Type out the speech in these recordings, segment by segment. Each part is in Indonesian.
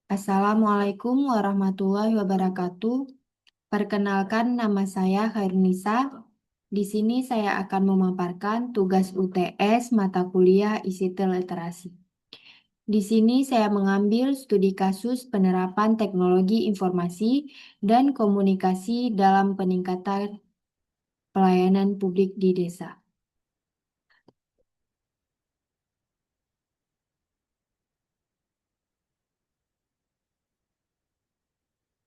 Assalamualaikum warahmatullahi wabarakatuh. Perkenalkan, nama saya Khairunisa. Di sini saya akan memaparkan tugas UTS mata kuliah ICT Literasi. Di sini saya mengambil studi kasus penerapan teknologi informasi dan komunikasi dalam peningkatan pelayanan publik di desa.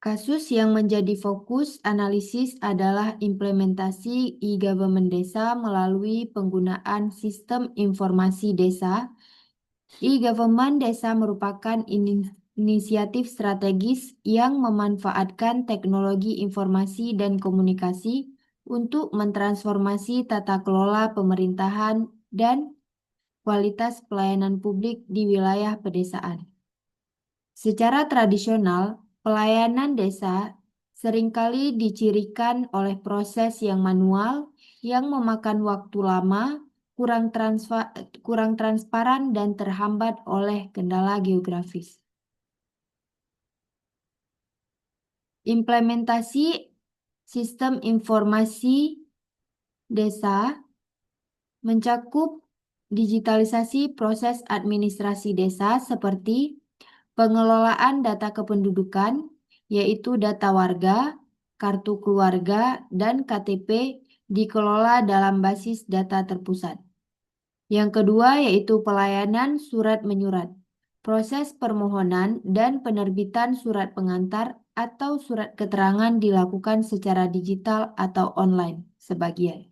Kasus yang menjadi fokus analisis adalah implementasi e-government desa melalui penggunaan sistem informasi desa. E-government desa merupakan inisiatif strategis yang memanfaatkan teknologi informasi dan komunikasi untuk mentransformasi tata kelola pemerintahan dan kualitas pelayanan publik di wilayah pedesaan. Secara tradisional, pelayanan desa seringkali dicirikan oleh proses yang manual yang memakan waktu lama, kurang transparan dan terhambat oleh kendala geografis. Implementasi sistem informasi desa mencakup digitalisasi proses administrasi desa seperti pengelolaan data kependudukan, yaitu data warga, kartu keluarga, dan KTP dikelola dalam basis data terpusat. Yang kedua yaitu pelayanan surat menyurat. Proses permohonan dan penerbitan surat pengantar atau surat keterangan dilakukan secara digital atau online sebagian.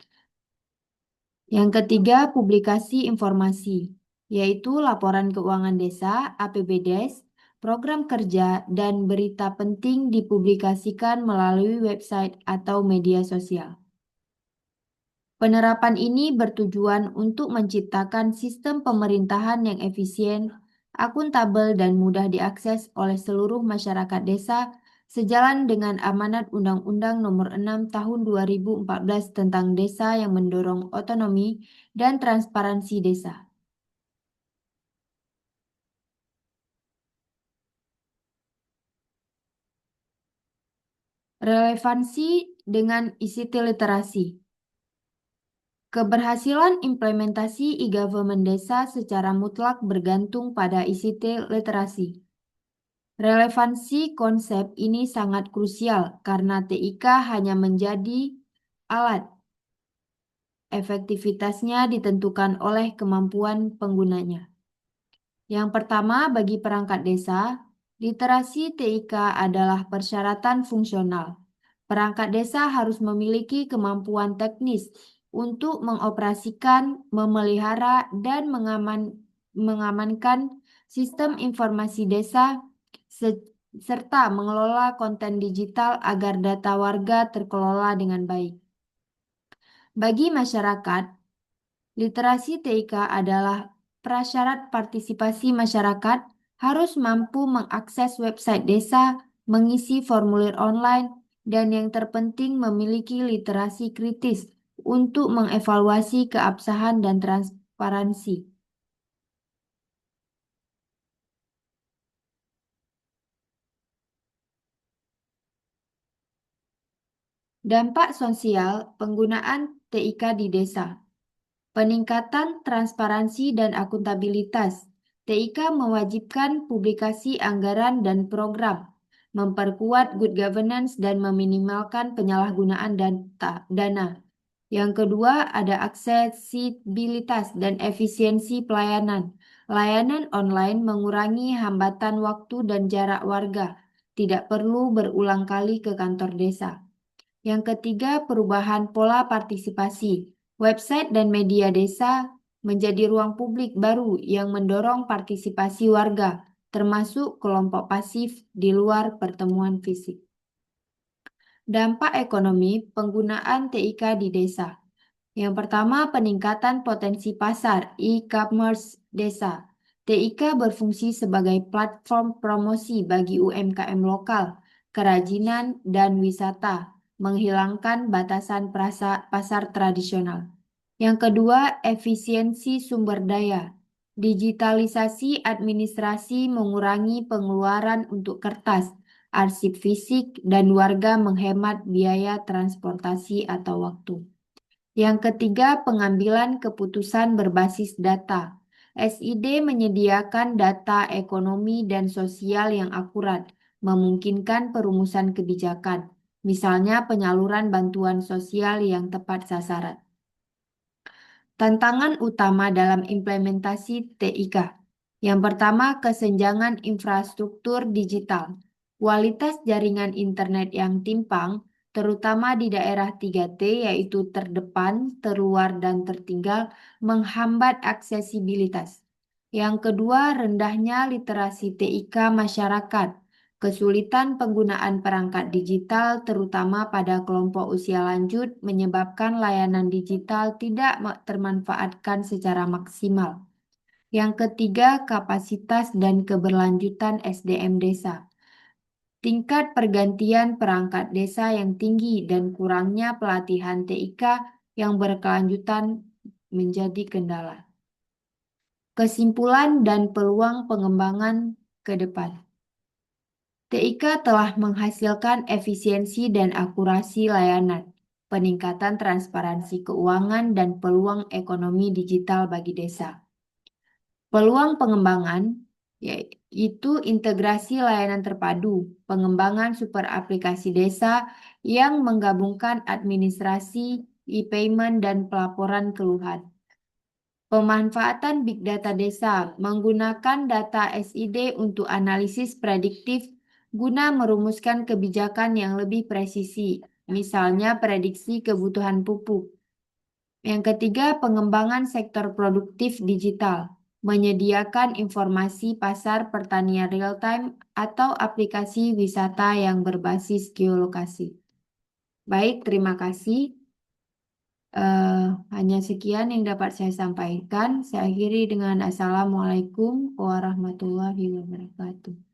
Yang ketiga, publikasi informasi, yaitu laporan keuangan desa, APBDes, program kerja, dan berita penting dipublikasikan melalui website atau media sosial. Penerapan ini bertujuan untuk menciptakan sistem pemerintahan yang efisien, akuntabel, dan mudah diakses oleh seluruh masyarakat desa sejalan dengan amanat Undang-Undang Nomor 6 Tahun 2014 tentang Desa yang mendorong otonomi dan transparansi desa. Relevansi dengan ICT literasi. Keberhasilan implementasi e-government desa secara mutlak bergantung pada ICT literasi. Relevansi konsep ini sangat krusial karena TIK hanya menjadi alat. Efektivitasnya ditentukan oleh kemampuan penggunanya. Yang pertama, bagi perangkat desa, literasi TIK adalah persyaratan fungsional. Perangkat desa harus memiliki kemampuan teknis untuk mengoperasikan, memelihara, dan mengamankan sistem informasi desa serta mengelola konten digital agar data warga terkelola dengan baik. Bagi masyarakat, literasi TIK adalah prasyarat partisipasi masyarakat harus mampu mengakses website desa, mengisi formulir online, dan yang terpenting memiliki literasi kritis untuk mengevaluasi keabsahan dan transparansi. Dampak sosial penggunaan TIK di desa. Peningkatan transparansi dan akuntabilitas. TIK mewajibkan publikasi anggaran dan program, memperkuat good governance dan meminimalkan penyalahgunaan dana. Yang kedua, ada aksesibilitas dan efisiensi pelayanan. Layanan online mengurangi hambatan waktu dan jarak warga, tidak perlu berulang kali ke kantor desa. Yang ketiga, perubahan pola partisipasi. Website dan media desa menjadi ruang publik baru yang mendorong partisipasi warga, termasuk kelompok pasif di luar pertemuan fisik. Dampak ekonomi penggunaan TIK di desa. Yang pertama, peningkatan potensi pasar e-commerce desa. TIK berfungsi sebagai platform promosi bagi UMKM lokal, kerajinan, dan wisata, menghilangkan batasan pasar tradisional. Yang kedua, efisiensi sumber daya. Digitalisasi administrasi mengurangi pengeluaran untuk kertas, arsip fisik, dan warga menghemat biaya transportasi atau waktu. Yang ketiga, pengambilan keputusan berbasis data. SID menyediakan data ekonomi dan sosial yang akurat, memungkinkan perumusan kebijakan, misalnya penyaluran bantuan sosial yang tepat sasaran. Tantangan utama dalam implementasi TIK. Yang pertama, kesenjangan infrastruktur digital. Kualitas jaringan internet yang timpang, terutama di daerah 3T yaitu terdepan, terluar, dan tertinggal, menghambat aksesibilitas. Yang kedua, rendahnya literasi TIK masyarakat. Kesulitan penggunaan perangkat digital, terutama pada kelompok usia lanjut, menyebabkan layanan digital tidak termanfaatkan secara maksimal. Yang ketiga, kapasitas dan keberlanjutan SDM desa. Tingkat pergantian perangkat desa yang tinggi dan kurangnya pelatihan TIK yang berkelanjutan menjadi kendala. Kesimpulan dan peluang pengembangan ke depan. TIK telah menghasilkan efisiensi dan akurasi layanan, peningkatan transparansi keuangan, dan peluang ekonomi digital bagi desa. Peluang pengembangan yaitu integrasi layanan terpadu, pengembangan super aplikasi desa yang menggabungkan administrasi, e-payment, dan pelaporan keluhan. Pemanfaatan Big Data Desa menggunakan data SID untuk analisis prediktif guna merumuskan kebijakan yang lebih presisi, misalnya prediksi kebutuhan pupuk. Yang ketiga, pengembangan sektor produktif digital, menyediakan informasi pasar pertanian real-time atau aplikasi wisata yang berbasis geolokasi. Baik, terima kasih. Hanya sekian yang dapat saya sampaikan. Saya akhiri dengan Assalamualaikum warahmatullahi wabarakatuh.